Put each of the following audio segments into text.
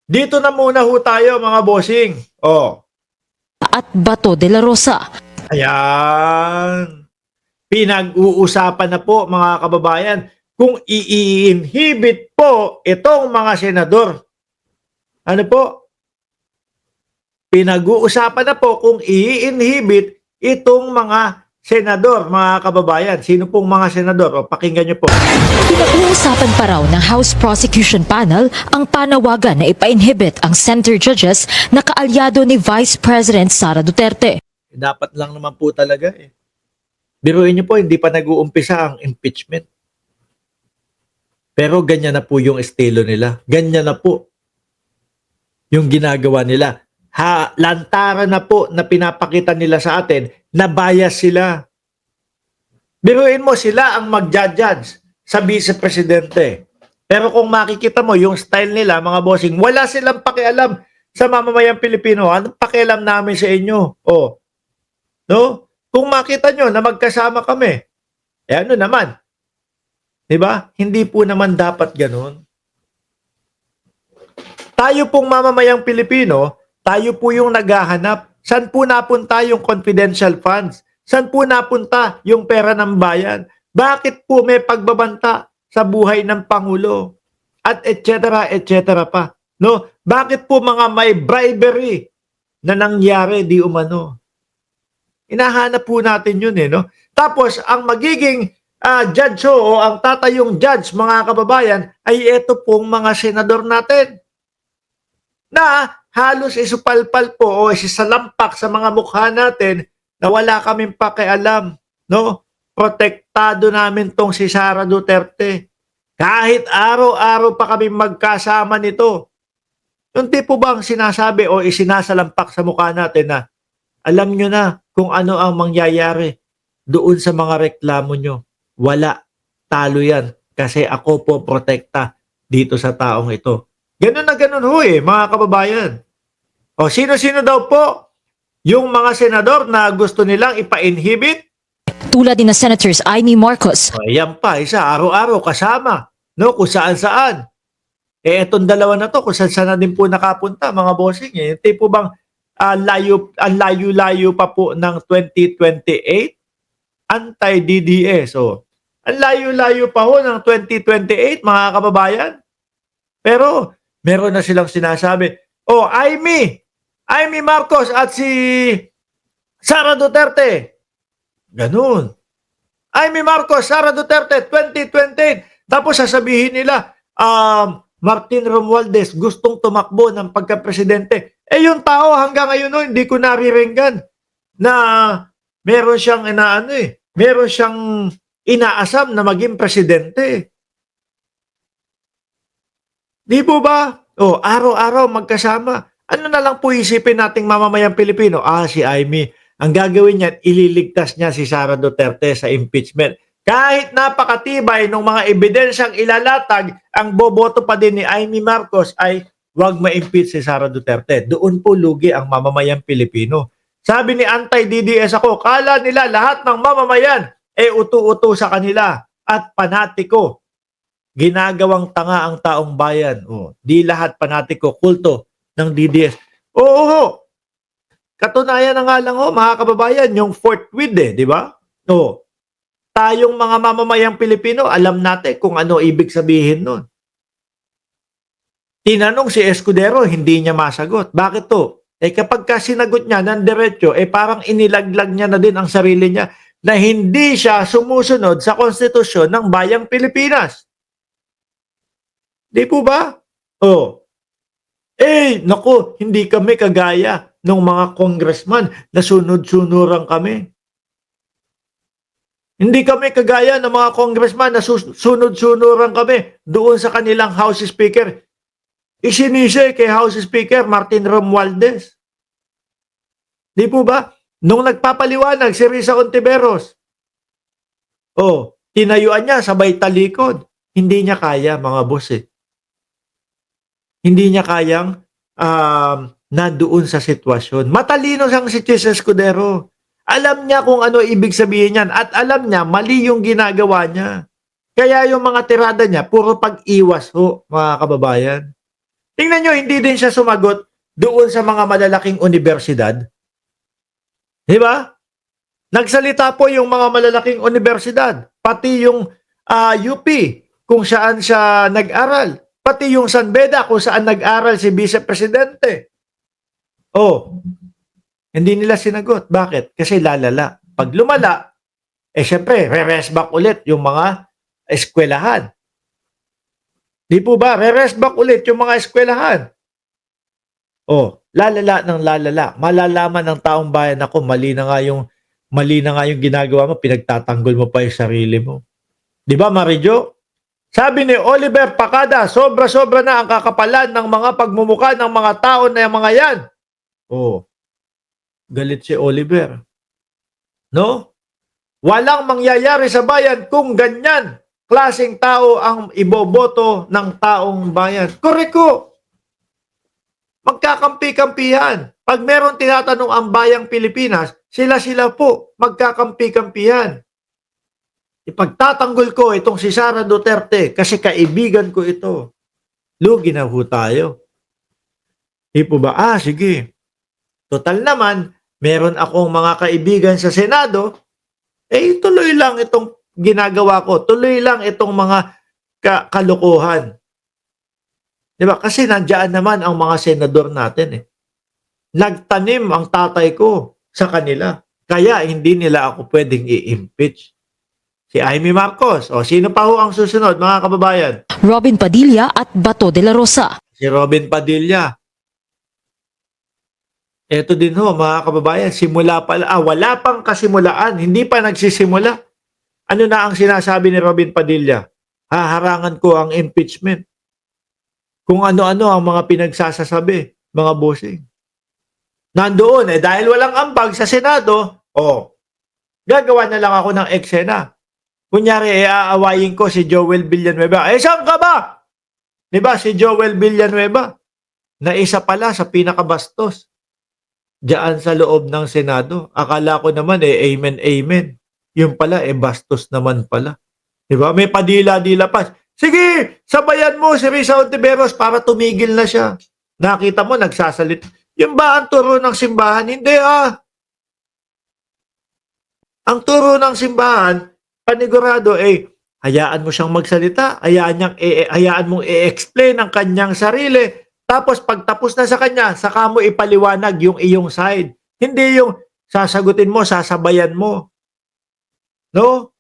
Dito na muna ho tayo mga bossing. Oh, At Bato de la Rosa. ayan. Pinag-uusapan na po mga kababayan kung i-inhibit po itong mga senador. Ano po? Pinag-uusapan na po kung i-inhibit itong mga senador, mga kababayan. Sino pong mga senador? O, pakinggan nyo po. Pinag-uusapan pa raw ng House Prosecution Panel ang panawagan na ipa-inhibit ang center judges na kaalyado ni Vice President Sara Duterte. Dapat lang naman po talaga eh. Biruin nyo po, hindi pa nag-uumpisa ang impeachment. Pero ganyan na po yung estilo nila. Ganyan na po yung ginagawa nila. Lantaran na po na pinapakita nila sa atin na bias sila. Biruin mo, sila ang mag-judge sa vice-presidente. Pero kung makikita mo yung style nila, mga bossing, wala silang pakialam sa mamamayang Pilipino. Anong pakialam namin sa inyo? Oh, no? Kung makita nyo na magkasama kami, eh ano naman? 'Di ba? Hindi po naman dapat ganoon. Tayo pong mamamayang Pilipino, tayo po yung naghahanap. Saan po napunta yung confidential funds? Saan po napunta yung pera ng bayan? Bakit po may pagbabanta sa buhay ng Pangulo? At et cetera pa. No? Bakit po mga may bribery na nangyari di umano? Hinahanap po natin yun eh. No? Tapos, ang magiging judge o ang tatayong judge, mga kababayan, ay ito pong mga senador natin na halos isupalpal po o isisalampak sa mga mukha natin na wala kaming pakialam. No? Protektado namin tong si Sara Duterte. Kahit araw-araw pa kami magkasama nito. Yung tipo bang sinasabi o isinasalampak sa mukha natin na alam nyo na kung ano ang mangyayari doon sa mga reklamo nyo. Wala. Talo yan. Kasi ako po protekta dito sa taong ito. Ganun na ganun ho eh, mga kababayan. O sino-sino daw po yung mga senador na gusto nilang ipa-inhibit? Tulad ni na Senators Amy Marcos, O, yan pa, isa, araw-araw kasama. No, kung saan-saan. Eh, etong dalawa na to, kung saan-saan na din po nakapunta, mga bossing. Eh. Yung tipo bang ang layo-layo pa po ng 2028 anti-DDS. So, ang layo-layo pa ho ng 2028, mga kababayan. Pero, meron na silang sinasabi, oh, Amy Marcos at si Sara Duterte. Ganun. Amy Marcos, Sara Duterte, 2028. Tapos sasabihin nila, Martin Romualdez gustong tumakbo ng pagka-presidente. Eh yung tao hanggang ngayon no, hindi ko nariringgan na meron siyang meron siyang inaasam na maging presidente. Di po ba? O, araw-araw magkasama. Ano na lang po isipin nating mamamayang Pilipino? Si Amy. Ang gagawin niya, ililigtas niya si Sara Duterte sa impeachment. Kahit napakatibay ng mga ebidensyang ilalatag, ang boboto pa din ni Amy Marcos ay wag ma-impeach si Sara Duterte. Doon po lugi ang mamamayang Pilipino. Sabi ni anti-DDS ako, kala nila lahat ng mamamayan ay utu-utu sa kanila at panatiko. Ginagawang tanga ang taong bayan. Di lahat panatiko, kulto ng DDS. Oo, katunayan na nga lang mga kababayan, yung fourth with di ba? Tayong mga mamamayang Pilipino, alam natin kung ano ibig sabihin nun. Tinanong si Escudero, hindi niya masagot. Bakit to? Kapag sinagot niya ng diretso, parang inilaglag niya na din ang sarili niya na hindi siya sumusunod sa konstitusyon ng bayang Pilipinas. Di po ba? Naku, hindi kami kagaya ng mga congressman na sunod-sunuran kami. Hindi kami kagaya ng mga congressman na sunod-sunuran kami doon sa kanilang House Speaker. Isinisi kay House Speaker Martin Romualdez. Di po ba? Nung nagpapaliwanag si Risa Ontiveros, tinayuan niya sabay talikod. Hindi niya kaya, mga boss Hindi niya kayang nandoon sa sitwasyon. Matalino siyang si Chis Escudero. Alam niya kung ano ibig sabihin niyan at alam niya mali yung ginagawa niya. Kaya yung mga tirada niya, puro pag-iwas ho, mga kababayan. Tingnan nyo, hindi din siya sumagot doon sa mga malalaking universidad. Di ba? Nagsalita po yung mga malalaking universidad, pati yung UP kung saan siya nag-aral, pati yung San Beda kung saan nag-aral si Vice Presidente. Oh, hindi nila sinagot. Bakit? Kasi lalala. Pag lumala, syempre, re-rest back ulit yung mga eskwelahan. Di po ba? Re-rest back ulit yung mga eskwelahan. Oh, lalala ng lalala. Malalaman ng taong bayan ako, mali na nga yung ginagawa mo, pinagtatanggol mo pa yung sarili mo. Di ba, Marijo? Sabi ni Oliver Pacada, sobra-sobra na ang kakapalan ng mga pagmumukha ng mga tao na yung mga yan. Oh, galit si Oliver. No? Walang mangyayari sa bayan kung ganyan klaseng tao ang iboboto ng taong bayan. Koreko. Magkakampi-kampihan. Pag meron tinatanong ang bayang Pilipinas, sila-sila po magkakampi-kampihan. Ipagtatanggol ko itong si Sara Duterte kasi kaibigan ko ito. Lugi na ho tayo. Di po ba? Sige. Total naman, meron akong mga kaibigan sa Senado, tuloy lang itong ginagawa ko. Tuloy lang itong mga kalokohan. Di ba? Kasi nandiyan naman ang mga senador natin. Nagtanim ang tatay ko sa kanila. Kaya hindi nila ako pwedeng i-impeach. Si Amy Marcos. O, sino pa ho ang susunod, mga kababayan? Robin Padilla at Bato de la Rosa. Si Robin Padilla. Ito din ho, mga kababayan, simula pala, wala pang kasimulaan, hindi pa nagsisimula. Ano na ang sinasabi ni Robin Padilla? Haharangan ko ang impeachment. Kung ano-ano ang mga pinagsasasabi, mga bossing. Nandoon, dahil walang ambag sa Senado, gagawa na lang ako ng eksena. Kunyari, aawayin ko si Joel Villanueva. Saan ka ba? Diba, si Joel Villanueva, na isa pala sa pinakabastos diyan sa loob ng Senado. Akala ko naman, amen, amen. Yung pala, bastos naman pala. Diba? May padila-dila pa. Sige, sabayan mo si Risa Ontiveros para tumigil na siya. Nakita mo, nagsasalit. Yung ba ang turo ng simbahan? Hindi Ang turo ng simbahan, panigurado, hayaan mo siyang magsalita, hayaan mong i-explain ang kanyang sarili, tapos pagtapos na sa kanya, saka mo ipaliwanag yung iyong side. Hindi yung sasagutin mo, sasabayan mo. No?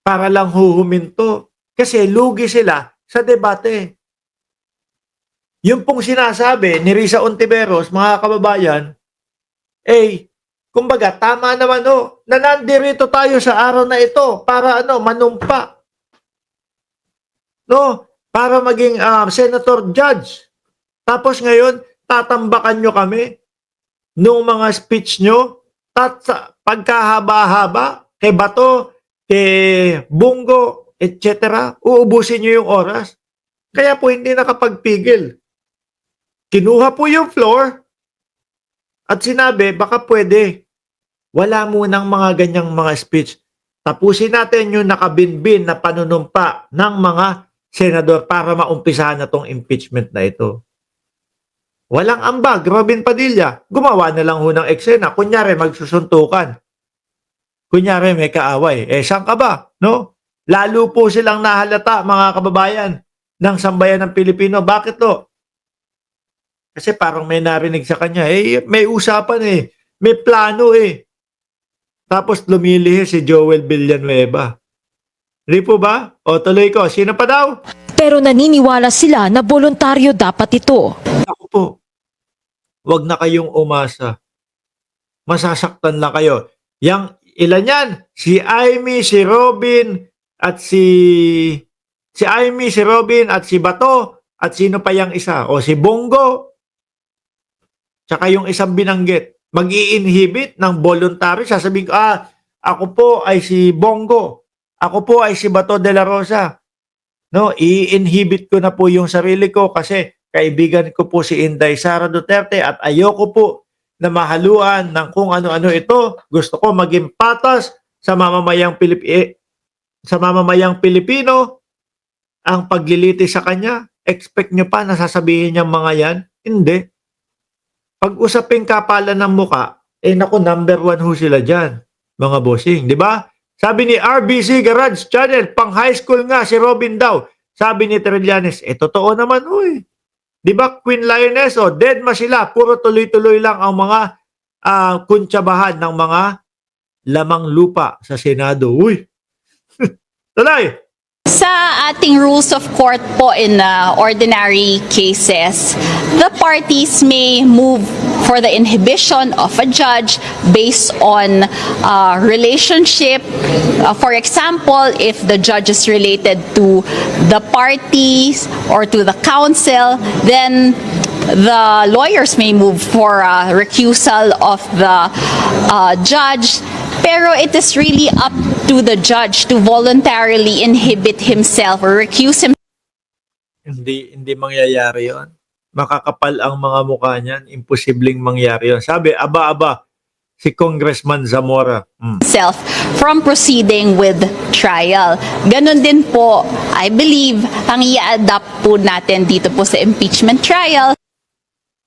Para lang huhuminto. Kasi lugi sila sa debate. Yung pong sinasabi ni Risa Ontiveros, mga kababayan, kumbaga, tama naman na nandirito tayo sa araw na ito para manumpa. No? Para maging senator judge. Tapos ngayon, tatambakan nyo kami nung mga speech nyo, pagkahaba-haba, kay Bato, kay Bungo, etc., uubusin nyo yung oras. Kaya po hindi nakapagpigil. Kinuha po yung floor at sinabi, baka pwede. Wala munang mga ganyang mga speech. Tapusin natin yung nakabinbin na panunumpa ng mga senador para maumpisahan na tong impeachment na ito. Walang ambag, Robin Padilla. Gumawa na lang ho ng eksena. Kunyari, magsusuntukan. Kunyari, may kaaway. Saan ka ba? No? Lalo po silang nahalata, mga kababayan, ng sambayan ng Pilipino. Bakit to? Kasi parang may narinig sa kanya. May usapan May plano Tapos lumilihis si Joel Villanueva. Di po ba? O tuloy ko. Sino pa daw? Pero naniniwala sila na voluntaryo dapat ito. Ako po. Huwag na kayong umasa. Masasaktan lang kayo. Ilan yan? Si Amy, si Robin, at si Amy, si Robin, at si Bato, at sino pa yung isa? O si Bongo. Tsaka yung isang binanggit. Mag-i-inhibit ng voluntary. Sasabihin ko, ako po ay si Bongo. Ako po ay si Bato de la Rosa. No, i-inhibit ko na po yung sarili ko kasi kaibigan ko po si Inday Sara Duterte at ayoko po na mahaluan ng kung ano-ano ito. Gusto ko maging patas sa mamamayang Pilipino ang pagliliti sa kanya? Expect nyo pa na sasabihin niyang mga yan? Hindi. Pag usaping kapalan ng muka, naku, number 1 ho sila dyan, mga bossing, di ba? Sabi ni RBC Garage Channel, pang high school nga si Robin daw. Sabi ni Trillanes, totoo naman, uy. Di ba, Queen Lioness, dead ma sila, puro tuloy-tuloy lang ang mga kuntsabahan ng mga lamang lupa sa Senado. Uy! Tuloy! Sa ating rules of court po in ordinary cases, the parties may move for the inhibition of a judge based on relationship. For example, if the judge is related to the parties or to the counsel, then the lawyers may move for recusal of the judge. Pero it is really up to the judge to voluntarily inhibit himself or recuse himself. Hindi mangyayari yon. Makakapal ang mga mukha niyan. Imposibleng mangyari yon. Sabi, aba, si Congressman Zamora. From proceeding with trial. Ganon din po, I believe, ang i-adapt po natin dito po sa impeachment trial.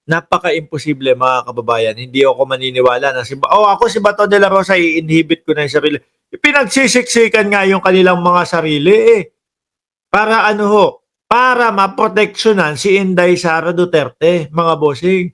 Napaka-imposible mga kababayan. Hindi ako maniniwala na ako si Bato de la Rosa, i-inhibit ko na yung sarili. Pinagsisiksikan nga yung kanilang mga sarili Para para maproteksyonan si Inday Sara Duterte, mga bossing.